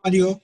Mario,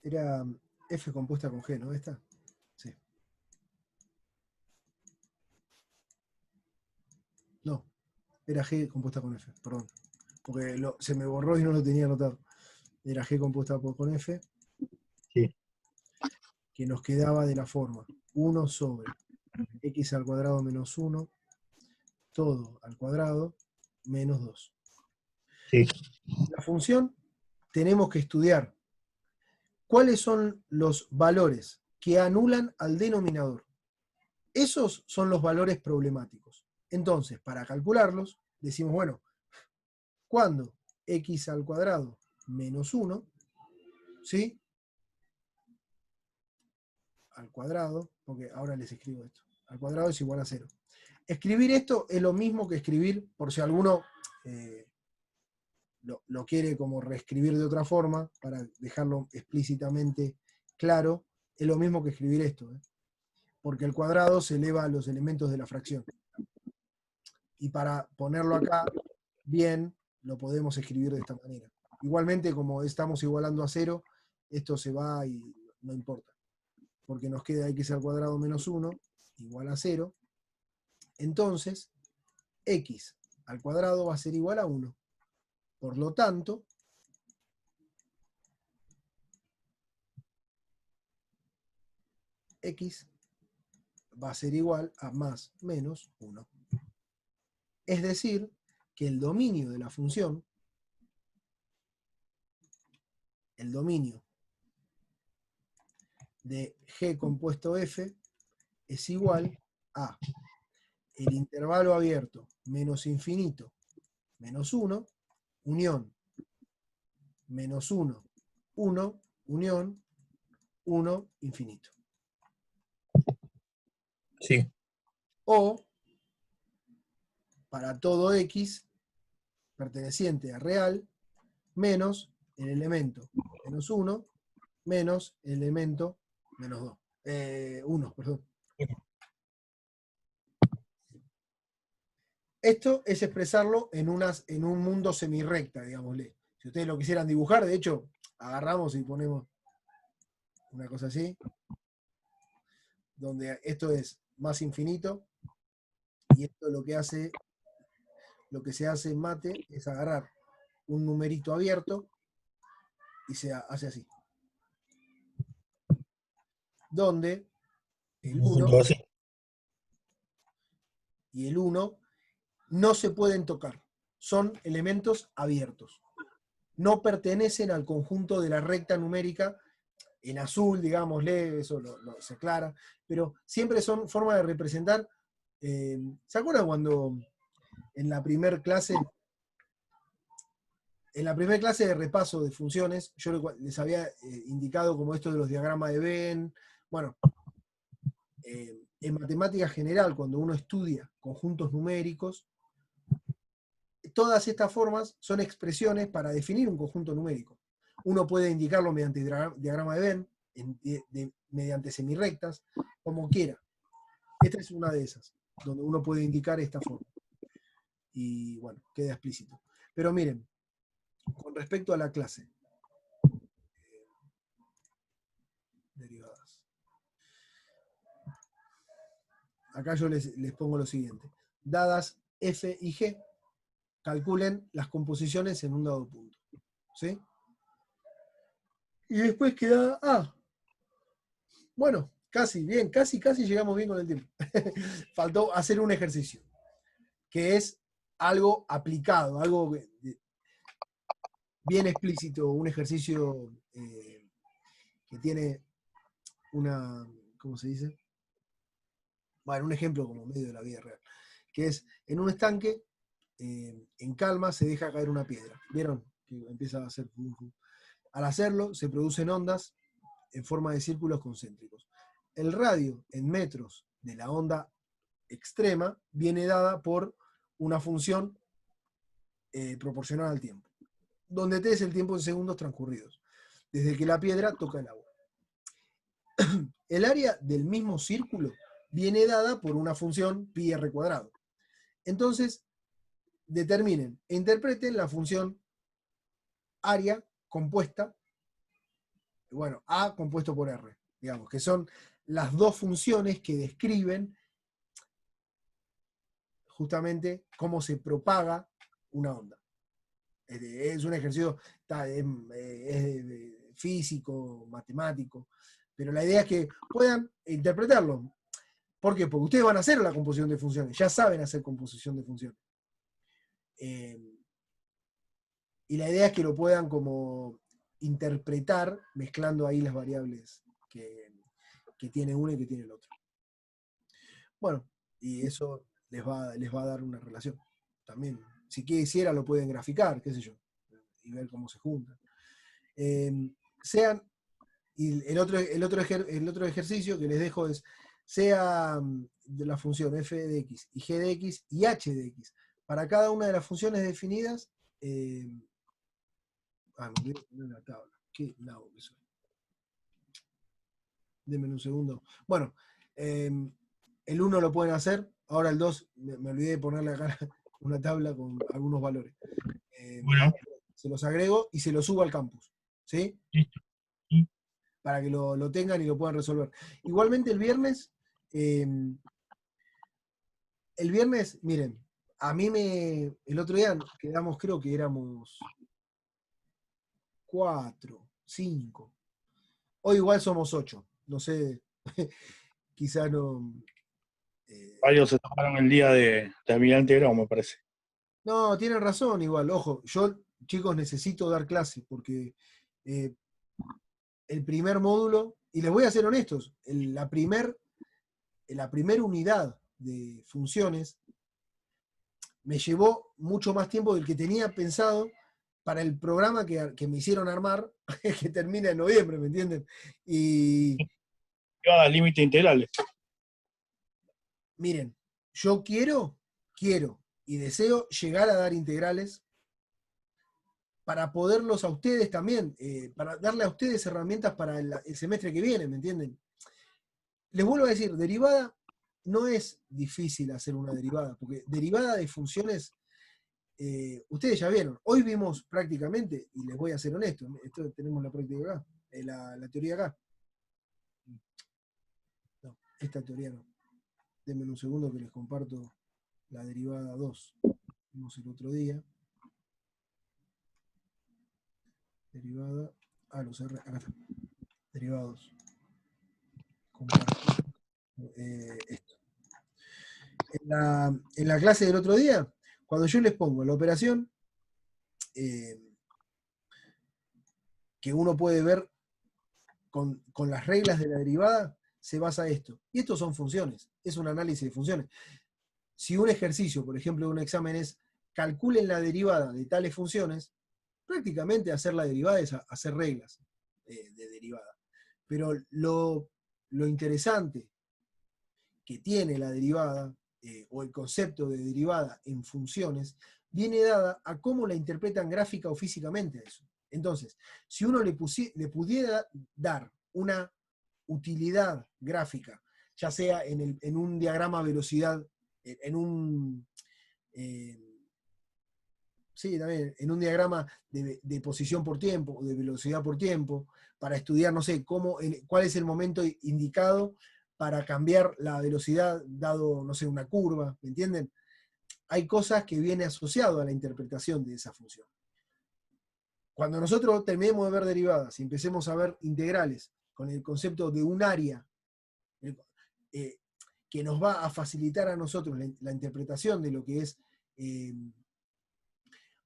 Era F compuesta con G, ¿no? ¿Esta? Sí. No, era G compuesta con F, perdón. Porque se me borró y no lo tenía anotado. Era G compuesta con F, sí, que nos quedaba de la forma 1 sobre x al cuadrado menos 1, todo al cuadrado, menos 2. sí, La función tenemos que estudiar cuáles son los valores que anulan al denominador. Esos son los valores problemáticos. Entonces, para calcularlos, decimos, bueno, cuando x al cuadrado menos 1, ¿sí? Al cuadrado, porque ahora les escribo esto, al cuadrado es igual a 0. Escribir esto es lo mismo que escribir, por si alguno eh, lo quiere como reescribir de otra forma, para dejarlo explícitamente claro, es lo mismo que escribir esto, porque el cuadrado se eleva a los elementos de la fracción. Y para ponerlo acá bien, lo podemos escribir de esta manera. Igualmente, como estamos igualando a 0, esto se va y no importa, porque nos queda x al cuadrado menos 1 igual a 0. Entonces, x al cuadrado va a ser igual a 1. Por lo tanto, x va a ser igual a más menos 1. Es decir, que el dominio de la función, el dominio de g compuesto f, es igual a el intervalo abierto menos infinito menos 1, unión menos 1, 1, unión 1, infinito. sí, O para todo x perteneciente a real menos el elemento menos 1 menos el elemento menos 2. 1, perdón. Esto es expresarlo en un mundo semirrecta, digámosle. Si ustedes lo quisieran dibujar, de hecho, agarramos y ponemos una cosa así, donde esto es más infinito, y esto lo que se hace en mate es agarrar un numerito abierto y se hace así. Donde el un 1 punto así. y el 1 no se pueden tocar. Son elementos abiertos. No pertenecen al conjunto de la recta numérica en azul, digámosle, eso se aclara, pero siempre son formas de representar. ¿Se acuerdan cuando en la primer clase, de repaso de funciones, yo les había indicado como esto de los diagramas de Venn? Bueno, en matemática general, cuando uno estudia conjuntos numéricos, todas estas formas son expresiones para definir un conjunto numérico. Uno puede indicarlo mediante diagrama de Venn, mediante semirrectas, como quiera. Esta es una de esas, donde uno puede indicar esta forma. Y bueno, queda explícito. Pero miren, con respecto a la clase, derivadas. Acá yo les pongo lo siguiente. Dadas f y g, calculen las composiciones en un dado punto. ¿Sí? Y después queda A. Bueno, casi, bien, casi llegamos bien con el tiempo. Faltó hacer un ejercicio, que es algo aplicado, algo bien explícito, un ejercicio que tiene una, ¿cómo se dice? Bueno, un ejemplo como medio de la vida real, que es en un estanque, en calma, se deja caer una piedra. ¿Vieron? Que empieza a hacer... Al hacerlo, se producen ondas en forma de círculos concéntricos. El radio en metros de la onda extrema viene dada por una función proporcional al tiempo, donde T es el tiempo en segundos transcurridos, desde que la piedra toca el agua. El área del mismo círculo viene dada por una función pi r cuadrado. Entonces, determinen e interpreten la función área compuesta, bueno, A compuesto por R, digamos, que son las dos funciones que describen justamente cómo se propaga una onda. Es un ejercicio es físico, matemático, pero la idea es que puedan interpretarlo. ¿Por qué? Porque ustedes van a hacer la composición de funciones, ya saben hacer composición de funciones. Y la idea es que lo puedan como interpretar mezclando ahí las variables que tiene uno y que tiene el otro. Bueno, y eso les va a dar una relación. También, si quisiera, lo pueden graficar, qué sé yo, y ver cómo se juntan. Y el otro ejercicio que les dejo es, sea de la función f de x y g de x y h de x. Para cada una de las funciones definidas, me voy a poner la tabla. Qué nabo que soy. Denme un segundo. Bueno, el 1 lo pueden hacer, ahora el 2, me olvidé de ponerle acá una tabla con algunos valores. Bueno, Se los agrego y se los subo al campus, ¿sí? listo. Sí. Para que lo tengan y lo puedan resolver. Igualmente el viernes, miren, a mí el otro día quedamos, creo que éramos 4, 5. Hoy igual somos 8. No sé, quizá no. Varios se tomaron el día de Almirante Grau, me parece. No, tienen razón igual. Ojo, yo, chicos, necesito dar clase porque el primer módulo, y les voy a ser honestos, la primer unidad de funciones me llevó mucho más tiempo del que tenía pensado para el programa que me hicieron armar, que termina en noviembre, ¿me entienden? Y Iba al límite integrales. miren, yo quiero y deseo llegar a dar integrales para poderlos a ustedes también, para darle a ustedes herramientas para el semestre que viene, ¿me entienden? Les vuelvo a decir, derivada no es difícil hacer una derivada, porque derivada de funciones, ustedes ya vieron, hoy vimos prácticamente, y les voy a ser honesto, esto tenemos la práctica acá, la teoría acá. No, esta teoría no. Denme un segundo que les comparto la derivada 2. Vimos el otro día. Derivada. Los R. Acá está. Derivada 2. Comparto esto. En la clase del otro día, cuando yo les pongo la operación, que uno puede ver con las reglas de la derivada, se basa esto. Y estos son funciones. Es un análisis de funciones. Si un ejercicio, por ejemplo, de un examen es calculen la derivada de tales funciones, prácticamente hacer la derivada es hacer reglas de derivada. Pero lo interesante que tiene la derivada, o el concepto de derivada en funciones, viene dada a cómo la interpretan gráfica o físicamente a eso. Entonces, si uno le pudiera dar una utilidad gráfica, ya sea en un diagrama velocidad, en un... sí, también, en un diagrama de posición por tiempo, o de velocidad por tiempo, para estudiar, no sé, cuál es el momento indicado para cambiar la velocidad dado, no sé, una curva, ¿me entienden? Hay cosas que vienen asociadas a la interpretación de esa función. Cuando nosotros terminemos de ver derivadas y empecemos a ver integrales con el concepto de un área, que nos va a facilitar a nosotros la interpretación de lo que es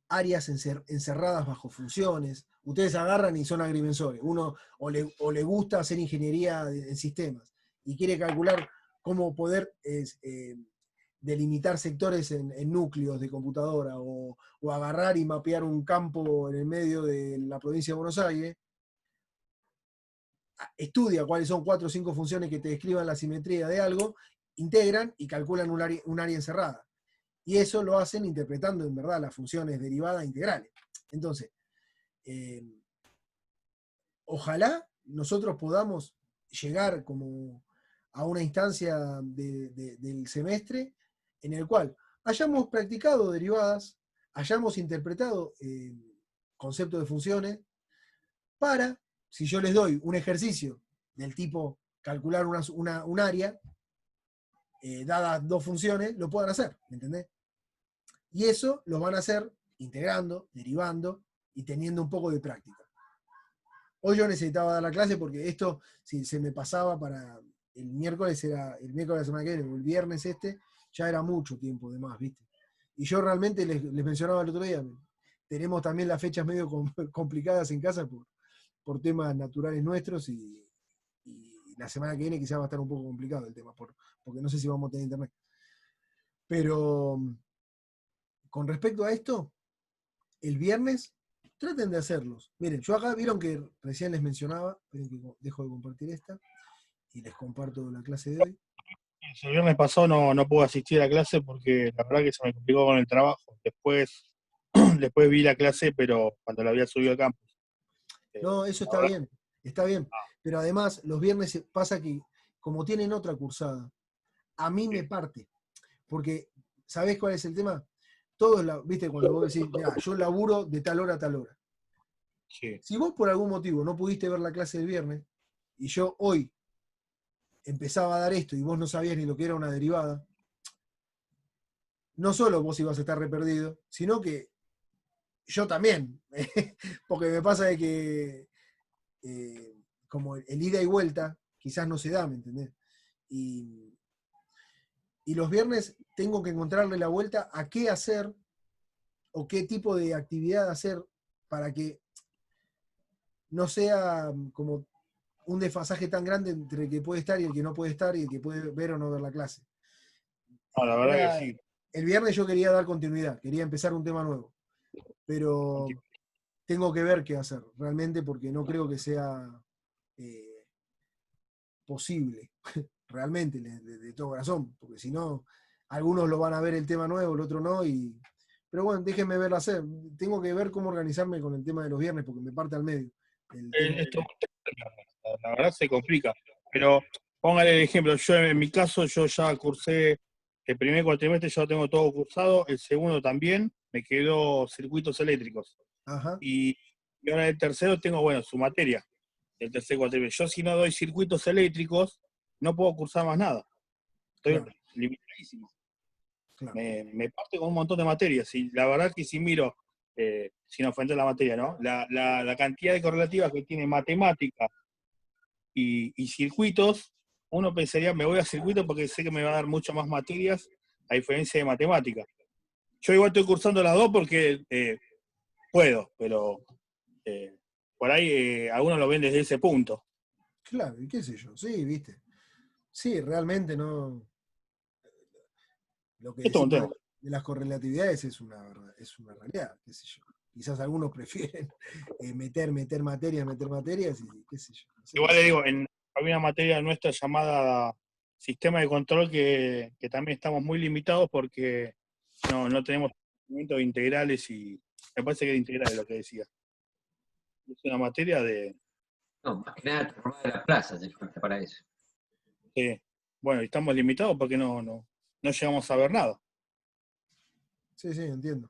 áreas encerradas bajo funciones. Ustedes agarran y son agrimensores. Uno o le gusta hacer ingeniería en sistemas y quiere calcular cómo poder delimitar sectores en núcleos de computadora o agarrar y mapear un campo en el medio de la provincia de Buenos Aires. Estudia cuáles son 4 o 5 funciones que te describan la simetría de algo, integran y calculan un área encerrada. Y eso lo hacen interpretando en verdad las funciones derivadas e integrales. Entonces, ojalá nosotros podamos llegar como a una instancia del semestre en el cual hayamos practicado derivadas, hayamos interpretado conceptos de funciones, para, si yo les doy un ejercicio del tipo calcular un área, dadas 2 funciones, lo puedan hacer, ¿me entendés? Y eso lo van a hacer integrando, derivando y teniendo un poco de práctica. Hoy yo necesitaba dar la clase porque esto, si se me pasaba para el miércoles de la semana que viene, o el viernes ya era mucho tiempo de más, ¿viste? Y yo realmente les mencionaba el otro día, tenemos también las fechas medio complicadas en casa por temas naturales nuestros y la semana que viene quizás va a estar un poco complicado el tema, porque no sé si vamos a tener internet. Pero con respecto a esto, el viernes traten de hacerlos. Miren, yo acá vieron que recién les mencionaba, esperen que dejo de compartir esta y les comparto la clase de hoy. El viernes pasado no pude asistir a clase porque la verdad que se me complicó con el trabajo. Después vi la clase, pero cuando la había subido al campus. No, eso está bien, pero además los viernes pasa que como tienen otra cursada, a mí me parte, porque ¿sabés cuál es el tema? Todos, viste, cuando vos decís, mirá, yo laburo de tal hora a tal hora. Sí. Si vos por algún motivo no pudiste ver la clase del viernes, y yo hoy empezaba a dar esto y vos no sabías ni lo que era una derivada, no solo vos ibas a estar re perdido, sino que yo también, porque me pasa de que como el ida y vuelta quizás no se da, ¿me entendés? Y los viernes tengo que encontrarle la vuelta a qué hacer o qué tipo de actividad hacer para que no sea como un desfasaje tan grande entre el que puede estar y el que no puede estar y el que puede ver o no ver la clase. No, la verdad que sí. El viernes yo quería dar continuidad, quería empezar un tema nuevo, pero tengo que ver qué hacer realmente porque no creo que sea posible, realmente, de todo corazón, porque si no, algunos lo van a ver el tema nuevo, el otro no, pero bueno, déjenme verlo hacer. Tengo que ver cómo organizarme con el tema de los viernes porque me parte al medio. La verdad se complica, pero póngale el ejemplo, yo en mi caso yo ya cursé el primer cuatrimestre, ya lo tengo todo cursado, el segundo también, me quedó circuitos eléctricos. Ajá. Y ahora el tercero tengo, bueno, su materia, el tercer cuatrimestre. Yo si no doy circuitos eléctricos, no puedo cursar más nada. Estoy limitadísimo. Claro. Me parte con un montón de materias. Y la verdad que si miro, sin ofender la materia, ¿no? La cantidad de correlativas que tiene matemática y circuitos, uno pensaría, me voy a circuitos porque sé que me va a dar mucho más materias, a diferencia de matemática. Yo igual estoy cursando las dos porque puedo, pero por ahí algunos lo ven desde ese punto. Claro, y qué sé yo, sí, viste. Sí, realmente no. Lo que Esto es un decimos tema. de las correlatividades es una realidad, qué sé yo. Quizás algunos prefieren meter materias y qué sé yo. No sé. Igual le digo, había una materia nuestra llamada sistema de control que también estamos muy limitados porque no tenemos conocimientos integrales y me parece que era integral lo que decía. Es una materia de... No, más que nada transformada de la plaza se falta para eso. Bueno, y estamos limitados porque no llegamos a ver nada. Sí, entiendo.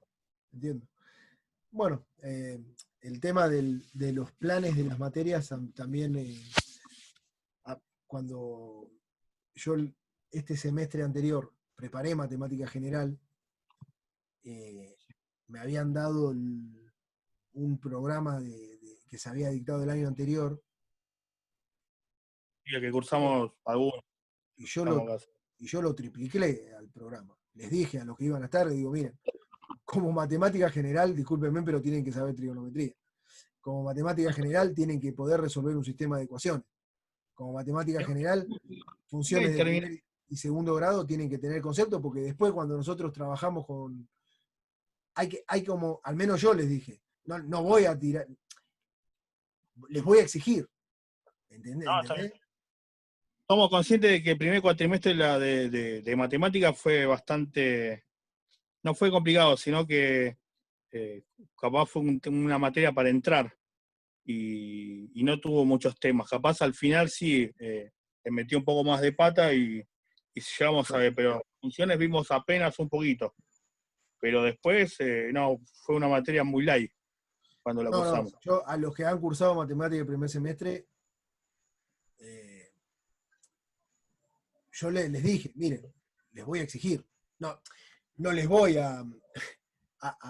Bueno, el tema de los planes de las materias también, cuando yo este semestre anterior preparé matemática general, me habían dado un programa que se había dictado el año anterior. Y que cursamos algunos. Y yo lo tripliqué al programa. Les dije a los que iban a estar, digo, miren, como matemática general, discúlpenme, pero tienen que saber trigonometría. Como matemática general tienen que poder resolver un sistema de ecuaciones. Como matemática general, funciones de primer y segundo grado tienen que tener concepto, porque después cuando nosotros trabajamos con... Hay como, al menos yo les dije, no voy a tirar, les voy a exigir. ¿Entendés? No, somos conscientes de que el primer cuatrimestre de matemática fue bastante, no fue complicado, sino que capaz fue una materia para entrar y no tuvo muchos temas. Capaz al final sí le metió un poco más de pata y llegamos a ver, pero funciones vimos apenas un poquito. Pero después, no, fue una materia muy light cuando la cursamos. No, yo a los que han cursado matemática el primer semestre, yo les dije, miren, les voy a exigir. No les voy a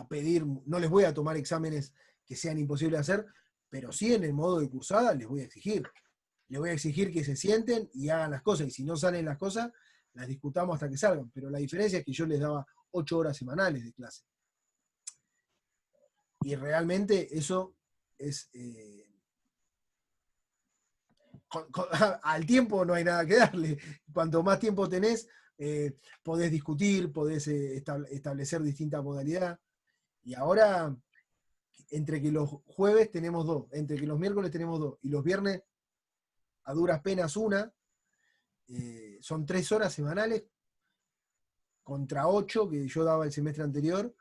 pedir, no les voy a tomar exámenes que sean imposibles de hacer, pero sí en el modo de cursada les voy a exigir. Les voy a exigir que se sienten y hagan las cosas, y si no salen las cosas, las discutamos hasta que salgan. Pero la diferencia es que yo les daba 8 horas semanales de clase. Y realmente eso es... al tiempo no hay nada que darle. Cuanto más tiempo tenés, podés discutir, podés establecer distintas modalidades. Y ahora, entre que los jueves tenemos 2, entre que los miércoles tenemos 2, y los viernes a duras penas 1, son 3 horas semanales contra 8 que yo daba el semestre anterior,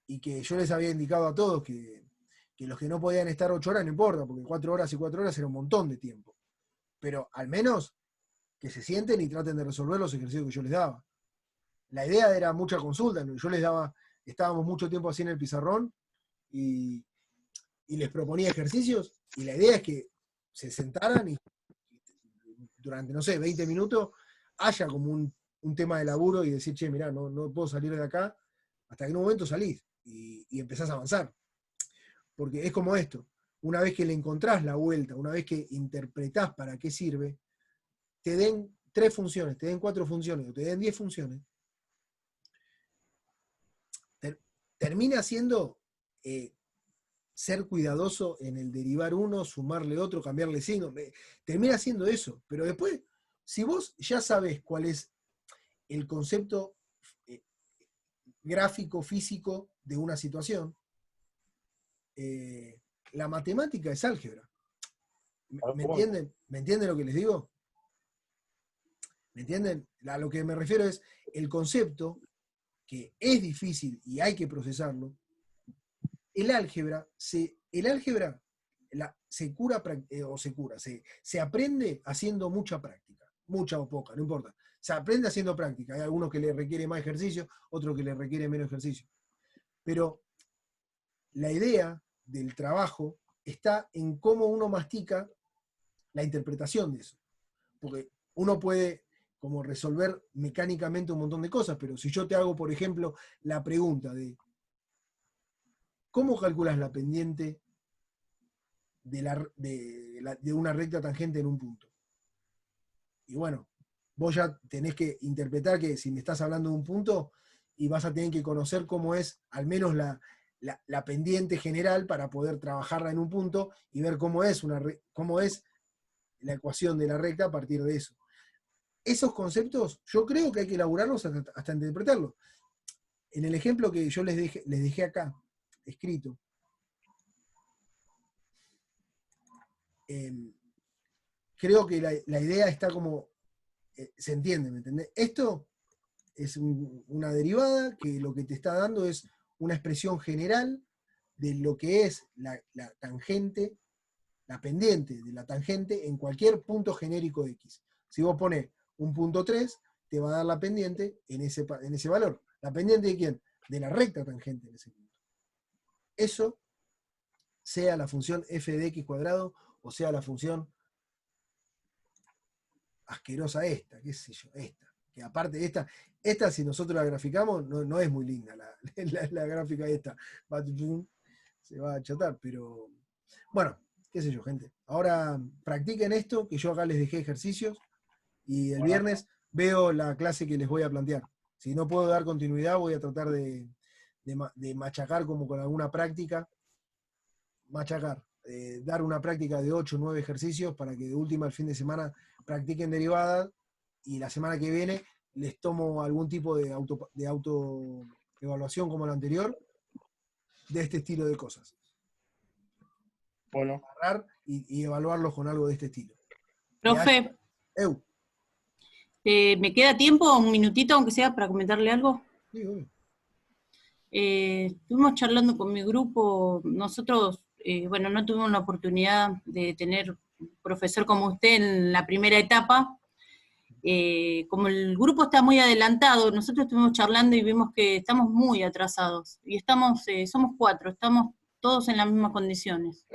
y que yo les había indicado a todos que los que no podían estar 8 horas no importa, porque 4 horas y 4 horas era un montón de tiempo. Pero al menos que se sienten y traten de resolver los ejercicios que yo les daba. La idea era mucha consulta, ¿no? Yo les daba, estábamos mucho tiempo así en el pizarrón y les proponía ejercicios, y la idea es que se sentaran y durante, no sé, 20 minutos haya como un tema de laburo y decir, che, mirá, no puedo salir de acá, hasta que en un momento salís y empezás a avanzar. Porque es como esto, una vez que le encontrás la vuelta, una vez que interpretás para qué sirve, te den 3 funciones, te den 4 funciones, o te den 10 funciones, termina siendo ser cuidadoso en el derivar uno, sumarle otro, cambiarle signo, termina siendo eso. Pero después, si vos ya sabés cuál es el concepto gráfico, físico de una situación, la matemática es álgebra. ¿Me entienden? ¿Me entienden lo que les digo? ¿Me entienden? A lo que me refiero es el concepto, que es difícil y hay que procesarlo. El álgebra se aprende haciendo mucha práctica, mucha o poca, no importa. Se aprende haciendo práctica. Hay algunos que le requiere más ejercicio, otros que le requiere menos ejercicio. Pero la idea del trabajo está en cómo uno mastica la interpretación de eso. Porque uno puede como resolver mecánicamente un montón de cosas, pero si yo te hago, por ejemplo, la pregunta de ¿cómo calculas la pendiente de una recta tangente en un punto? Y bueno, vos ya tenés que interpretar que si me estás hablando de un punto, y vas a tener que conocer cómo es al menos la pendiente general para poder trabajarla en un punto y ver cómo es la ecuación de la recta a partir de eso. Esos conceptos yo creo que hay que elaborarlos hasta interpretarlos. En el ejemplo que yo les dejé acá, escrito, creo que la idea está como, se entiende, ¿me entendés? Esto es una derivada que lo que te está dando es una expresión general de lo que es la tangente, la pendiente de la tangente en cualquier punto genérico de X. Si vos pones un punto 3, te va a dar la pendiente en ese valor. ¿La pendiente de quién? De la recta tangente en ese punto. Eso, sea la función f de x cuadrado, o sea la función asquerosa esta, qué sé yo, esta. Que aparte de esta si nosotros la graficamos, no es muy linda la gráfica esta. Se va a achatar, pero bueno, qué sé yo, gente. Ahora practiquen esto, que yo acá les dejé ejercicios, y el viernes veo la clase que les voy a plantear. Si no puedo dar continuidad, voy a tratar de de machacar como con alguna práctica, dar una práctica de 8 o 9 ejercicios para que de última el fin de semana practiquen derivadas y la semana que viene les tomo algún tipo de autoevaluación como la anterior, de este estilo de cosas. Bueno, Agarrar y evaluarlos con algo de este estilo. Profe, ¿me queda tiempo, un minutito, aunque sea, para comentarle algo? Sí, obvio. Estuvimos charlando con mi grupo, nosotros, bueno, no tuvimos la oportunidad de tener un profesor como usted en la primera etapa. Como el grupo está muy adelantado, nosotros estuvimos charlando y vimos que estamos muy atrasados, y somos 4, estamos todos en las mismas condiciones.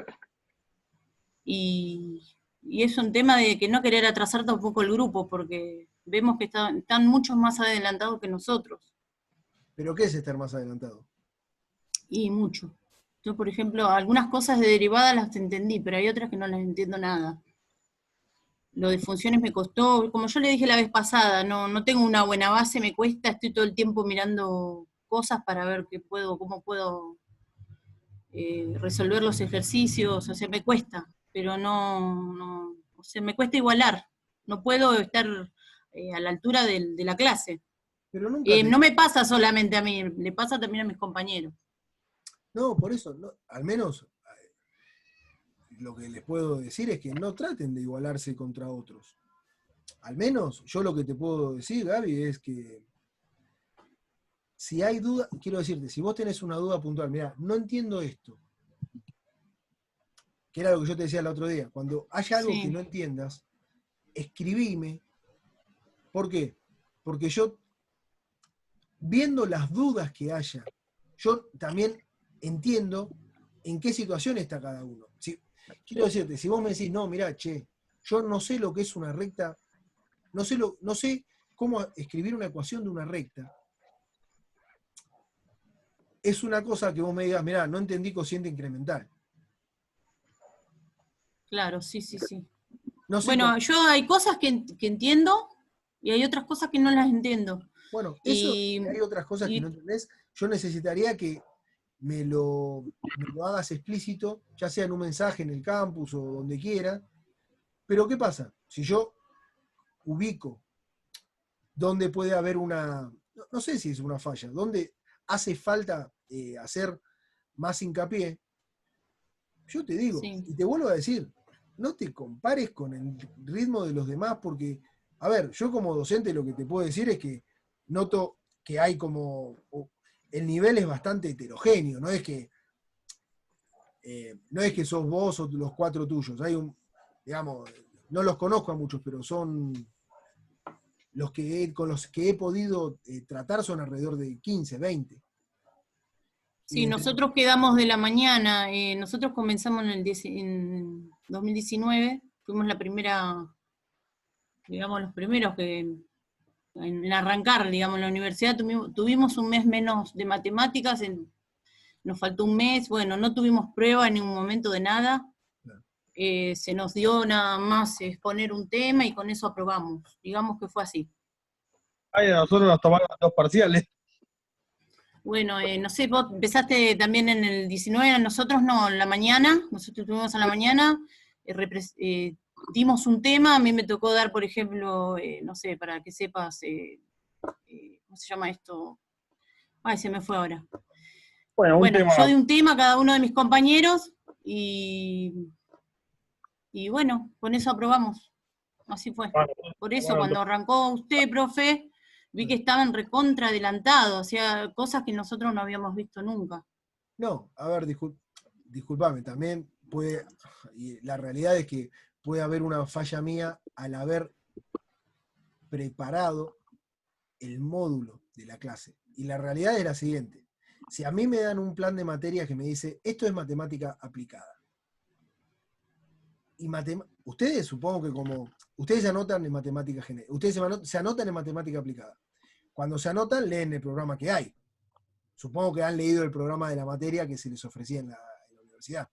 Y es un tema de que no querer atrasar tampoco el grupo, porque vemos que están muchos más adelantados que nosotros. ¿Pero qué es estar más adelantado? Y mucho. Yo, por ejemplo, algunas cosas de derivadas las entendí, pero hay otras que no las entiendo nada. Lo de funciones me costó, como yo le dije la vez pasada, no tengo una buena base, me cuesta, estoy todo el tiempo mirando cosas para ver cómo puedo resolver los ejercicios, o sea, me cuesta, pero o sea, me cuesta igualar, no puedo estar a la altura de la clase. Pero nunca No me pasa solamente a mí, le pasa también a mis compañeros. No, por eso, no, al menos lo que les puedo decir es que no traten de igualarse contra otros. Al menos yo lo que te puedo decir, Gaby, es que si hay duda, quiero decirte, si vos tenés una duda puntual, mira, no entiendo esto, que era lo que yo te decía el otro día, cuando haya algo Sí. que no entiendas, escribime. ¿Por qué? Porque yo, viendo las dudas que haya, yo también entiendo en qué situación está cada uno. Quiero decirte, si vos me decís, no, mirá, che, yo no sé lo que es una recta, no sé cómo escribir una ecuación de una recta, es una cosa que vos me digas, mirá, no entendí cociente incremental. Claro, sí, sí, sí. No sé Bueno, yo hay cosas que entiendo y hay otras cosas que no las entiendo. Bueno, eso, Y, si hay otras cosas que y- no entendés, yo necesitaría que me lo hagas explícito, ya sea en un mensaje en el campus o donde quiera. Pero ¿qué pasa? Si yo ubico dónde puede haber no sé si es una falla, dónde hace falta hacer más hincapié, yo te digo, sí. y te vuelvo a decir, no te compares con el ritmo de los demás porque, a ver, yo como docente lo que te puedo decir es que noto que hay el nivel es bastante heterogéneo, no es que sos vos o los 4 tuyos, hay digamos, no los conozco a muchos, pero son con los que he podido tratar son alrededor de 15, 20. Sí, nosotros quedamos de la mañana, nosotros comenzamos en 2019, fuimos los primeros que en arrancar, digamos, en la universidad tuvimos un mes menos de matemáticas, nos faltó un mes, bueno, no tuvimos prueba en ningún momento de nada, Claro. Se nos dio nada más exponer un tema y con eso aprobamos, digamos que fue así. ay, a nosotros nos tomaron 2 parciales. Bueno, no sé, vos empezaste también en el 19, nosotros no, en la mañana, nosotros estuvimos a la mañana, dimos un tema, a mí me tocó dar, por ejemplo, no sé, para que sepas, ¿cómo se llama esto? Ay, se me fue ahora. Bueno, un Bueno, tema. yo di un tema a cada uno de mis compañeros y bueno, con eso aprobamos. Así fue. Por eso, cuando arrancó usted, profe, vi que estaban recontra adelantados, o sea, cosas que nosotros no habíamos visto nunca. No, a ver, disculpame, también y la realidad es que puede haber una falla mía al haber preparado el módulo de la clase. Y la realidad es la siguiente. Si a mí me dan un plan de materias que me dice, esto es matemática aplicada. Y ustedes supongo que ustedes se anotan en matemática general, ustedes se anotan en matemática aplicada. Cuando se anotan, leen el programa que hay. Supongo que han leído el programa de la materia que se les ofrecía en la universidad.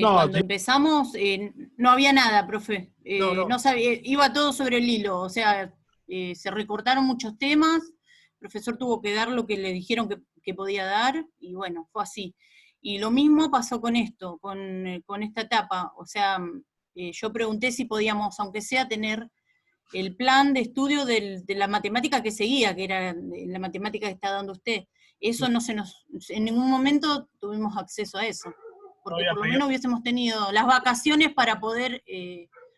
Cuando empezamos, no había nada, profe. No. No sabía, iba todo sobre el hilo, o sea, se recortaron muchos temas, el profesor tuvo que dar lo que le dijeron que podía dar, y bueno, fue así. Y lo mismo pasó con esto, con esta etapa. O sea, yo pregunté si podíamos, aunque sea, tener el plan de estudio de la matemática que seguía, que era la matemática que está dando usted. Eso no en ningún momento tuvimos acceso a eso, porque por lo menos hubiésemos tenido las vacaciones para poder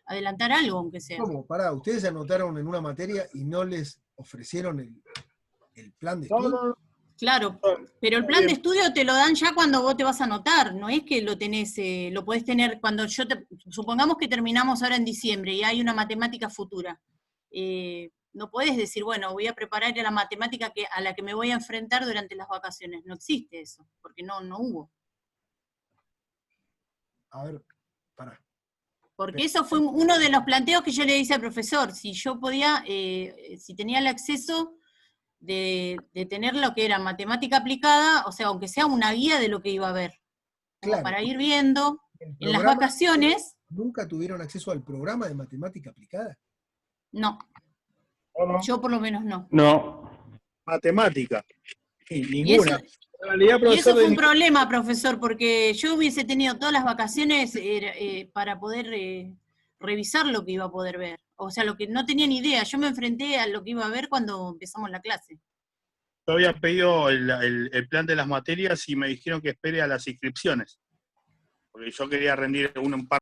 adelantar algo, aunque sea. ¿Cómo? Pará, ustedes se anotaron en una materia y no les ofrecieron el plan de estudio. No. Claro, pero el plan de estudio te lo dan ya cuando vos te vas a anotar, no es que lo tenés, lo podés tener cuando supongamos que terminamos ahora en diciembre y hay una matemática futura. No podés decir, bueno, voy a preparar la matemática a la que me voy a enfrentar durante las vacaciones. No existe eso, porque no hubo. A ver, pará. Porque eso fue uno de los planteos que yo le hice al profesor, si yo podía, si tenía el acceso de tener lo que era matemática aplicada, o sea, aunque sea una guía de lo que iba a ver, como Claro. para ir viendo en las programa- vacaciones. ¿Nunca tuvieron acceso al programa de matemática aplicada? No, No. yo por lo menos no. No. Matemática. Sí, Y ninguna. eso, En realidad, y profesor, eso fue un de- problema, profesor, porque yo hubiese tenido todas las vacaciones para poder revisar lo que iba a poder ver. O sea, lo que no tenía ni idea. Yo me enfrenté a lo que iba a ver cuando empezamos la clase. yo había pedido el plan de las materias y me dijeron que espere a las inscripciones. Porque yo quería rendir un par